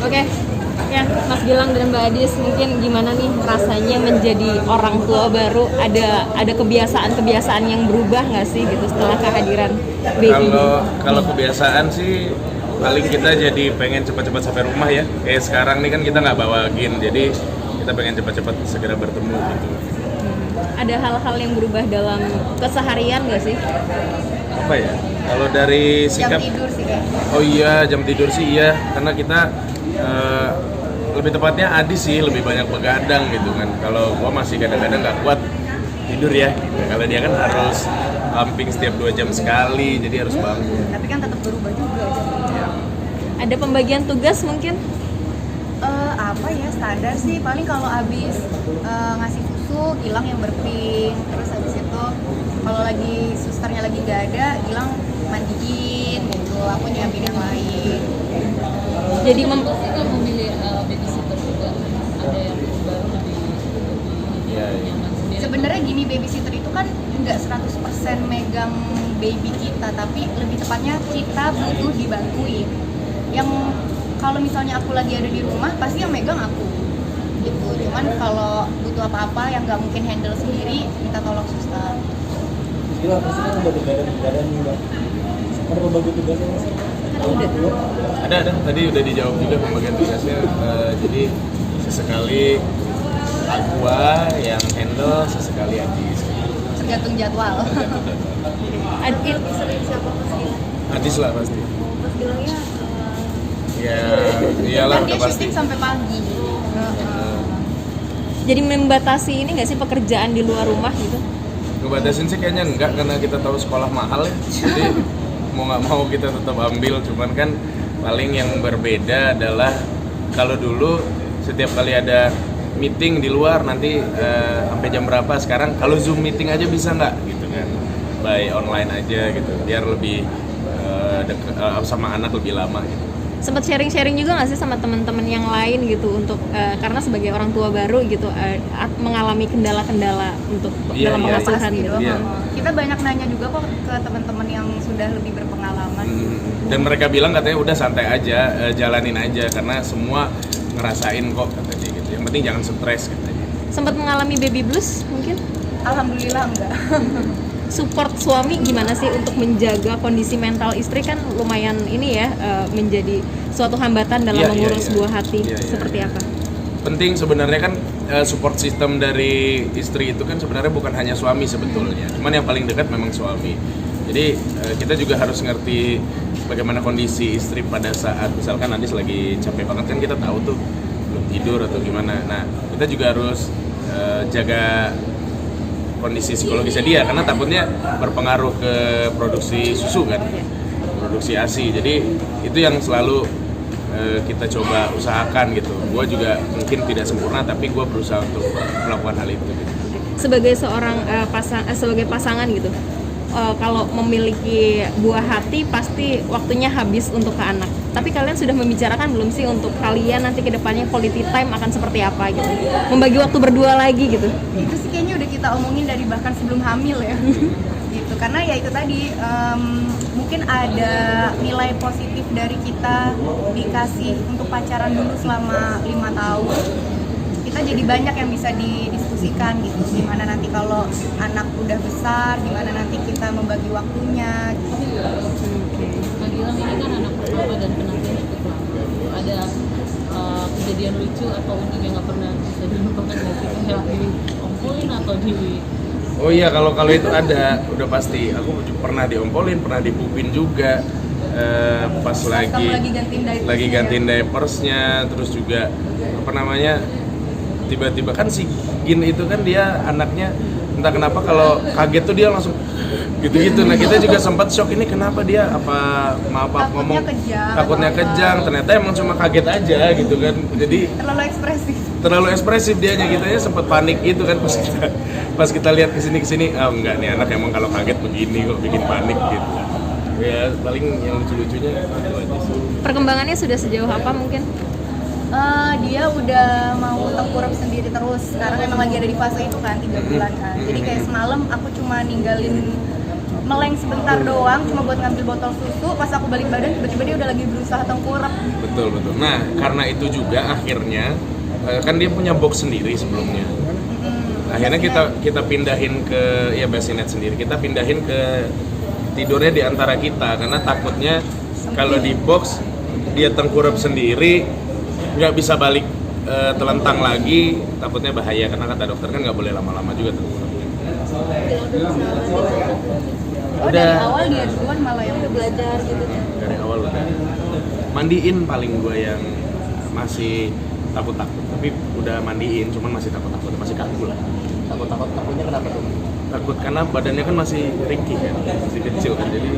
Oke, ya Mas Gilang dan Mbak Adis, mungkin gimana nih rasanya menjadi orang tua baru? Ada kebiasaan-kebiasaan yang berubah nggak sih gitu setelah kehadiran baby? Kalau kebiasaan sih paling kita jadi pengen cepat-cepat sampai rumah ya. Kayak sekarang nih kan kita nggak bawa Gin, jadi kita pengen cepat-cepat segera bertemu gitu. Ada hal-hal yang berubah dalam keseharian nggak sih? Apa ya? Kalau dari sikap Jam tidur sih kayak. Oh iya, jam tidur sih iya, karena kita lebih tepatnya Adi sih lebih banyak begadang gitu kan. Kalau gua masih kadang-kadang nggak kuat tidur ya. Gitu. Kalau dia kan harus pumping setiap 2 jam sekali, jadi harus bangun. Tapi kan tetap berubah juga. Ya. Ada pembagian tugas mungkin? Apa ya, standar sih paling kalau abis ngasih susu Gilang yang berping, terus habis itu kalau lagi susternya lagi gak ada Gilang mandiin gitu, aku nyiapin yang lain. Jadi Kita memilih babysitter juga, ada yang baru lebih Iya, iya. nyaman sendiri. Sebenarnya gini, babysitter itu kan nggak 100% megang baby kita, tapi lebih tepatnya kita butuh dibantuin. Yang kalau misalnya aku lagi ada di rumah, pasti yang megang aku gitu. Cuman kalau butuh apa-apa yang nggak mungkin handle sendiri, minta tolong suster. Gila, pasti kan udah begadang nih, Mbak. Ada pembagi tugasnya Mas? Ada. Tadi udah dijawab juga pembagian tugasnya. Jadi sesekali gua yang handle, sesekali Adis. Tergantung jadwal. Adit, Siapa Mas Gilang? Adis lah pasti. Mas Gilangnya Ya, iyalah kan dia udah pasti. syuting sampai pagi. jadi membatasi ini nggak sih pekerjaan di luar rumah gitu? Ngebatasin sih kayaknya enggak, karena kita tahu sekolah mahal ya. Jadi mau nggak mau kita tetap ambil. Cuman kan paling yang berbeda adalah kalau dulu setiap kali ada meeting di luar nanti sampai jam berapa, sekarang kalau Zoom meeting aja bisa nggak gitu kan, by online aja gitu, biar lebih sama anak lebih lama gitu. Sempat sharing-sharing juga nggak sih sama teman-teman yang lain gitu untuk karena sebagai orang tua baru gitu mengalami kendala-kendala untuk Iya, dalam iya, pengasuhan Pasti gitu. dong. Iya. Kita banyak nanya juga kok ke teman-teman yang sudah lebih berpengalaman. Dan mereka bilang katanya udah santai aja, jalanin aja karena semua ngerasain kok katanya gitu. Yang penting jangan stres katanya. Sempat mengalami baby blues mungkin? Alhamdulillah enggak. Support suami gimana sih untuk menjaga kondisi mental istri kan lumayan ini ya menjadi suatu hambatan dalam Iya, mengurus iya. buah hati. Iya, iya, Seperti iya. apa? Penting sebenarnya kan support system dari istri itu kan sebenarnya bukan hanya suami sebetulnya, cuman yang paling dekat memang suami. Jadi kita juga harus ngerti bagaimana kondisi istri pada saat misalkan Adis lagi capek banget, kan kita tahu tuh belum tidur atau gimana. Nah kita juga harus jaga kondisi psikologisnya dia, karena takutnya berpengaruh ke produksi susu kan, produksi ASI. Jadi itu yang selalu kita coba usahakan gitu. Gue juga mungkin tidak sempurna, tapi gue berusaha untuk melakukan hal itu gitu. Sebagai seorang sebagai pasangan gitu, kalau memiliki buah hati pasti waktunya habis untuk ke anak. Tapi kalian sudah membicarakan belum sih untuk kalian nanti ke depannya quality time akan seperti apa gitu? Membagi waktu berdua lagi gitu. Itu sih kayaknya udah kita omongin dari bahkan sebelum hamil ya. Gitu. Karena ya itu tadi mungkin ada nilai positif dari kita dikasih untuk pacaran dulu selama 5 tahun. Kita jadi banyak yang bisa didiskusikan gitu. Gimana nanti kalau anak udah besar, gimana nanti kita membagi waktunya gitu. Mbak Gilang ini kan anak pertama dan penantian cukup lama. Ada kejadian lucu atau unik yang nggak pernah bisa dilupakan nggak sih, kayak diompolin atau di Oh iya, kalau itu ada, udah pasti. Aku pernah diompolin, pernah dipupin juga. Pas Kamu lagi gantiin diapersnya lagi ya? gantiin diapersnya, terus juga apa namanya, tiba-tiba kan si Gin itu kan dia anaknya entah kenapa kalau kaget tuh dia langsung gitu-gitu. Nah kita juga sempat shock, ini kenapa dia apa maaf Takutnya ngomong kejang takutnya atau apa. kejang, ternyata emang cuma kaget aja gitu kan. Jadi Terlalu ekspresif. terlalu ekspresif dianya, kitanya sempat panik itu kan pas kita lihat kesini enggak nih anak emang kalau kaget begini kok, bikin panik gitu. Ya paling yang lucu-lucunya itu aja sih. Perkembangannya sudah sejauh apa mungkin? Dia udah mau tengkurap sendiri terus. Sekarang emang lagi ada di fase itu kan, 3 bulan kan. Jadi kayak semalam aku cuma ninggalin meleng sebentar doang cuma buat ngambil botol susu, pas aku balik badan tiba-tiba dia udah lagi berusaha tengkurap. Betul. Nah, karena itu juga akhirnya kan dia punya box sendiri sebelumnya. Akhirnya kita pindahin ke bassinet sendiri. Kita pindahin ke tidurnya di antara kita karena takutnya kalau di box dia tengkurap sendiri nggak bisa balik telentang lagi, takutnya bahaya karena kata dokter kan nggak boleh lama-lama juga tengkurapnya. Oh, dari awal dia duluan malah yang udah belajar gitu. Dari awal udah mandiin paling gue yang masih takut-takut, tapi udah mandiin cuman masih takut-takut, masih kaku lah. Takutnya kenapa tuh? Takut karena badannya kan masih ringkih kan, masih kecil kan, jadi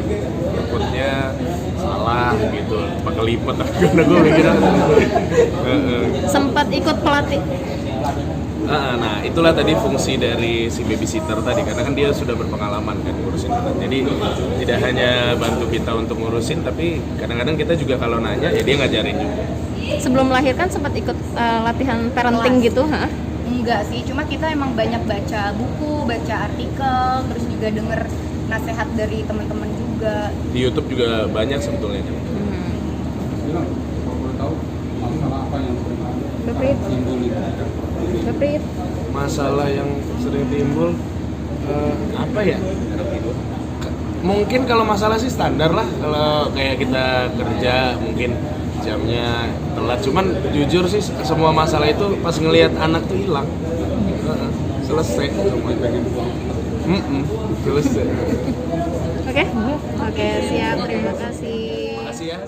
takutnya salah gitu, bakal lipat karena gue mikirnya Sempat ikut pelatih. Nah itulah tadi fungsi dari si babysitter tadi, karena kan dia sudah berpengalaman kan ngurusin anak, jadi tidak hanya bantu kita untuk ngurusin, tapi kadang-kadang kita juga kalau nanya ya dia ngajarin juga. Sebelum melahirkan sempat ikut latihan parenting Kelas. gitu, ha? Enggak sih, cuma kita emang banyak baca buku, baca artikel, terus juga denger nasihat dari teman-teman juga. Di YouTube juga banyak sebetulnya. Baprit. Masalah yang sering timbul apa ya? Mungkin kalau masalah sih standar lah, kalau kayak kita kerja mungkin jamnya telat, cuman jujur sih semua masalah itu pas ngelihat anak tuh hilang. Selesai semuanya. Selesai. Oke, siap. Terima kasih. Makasih ya.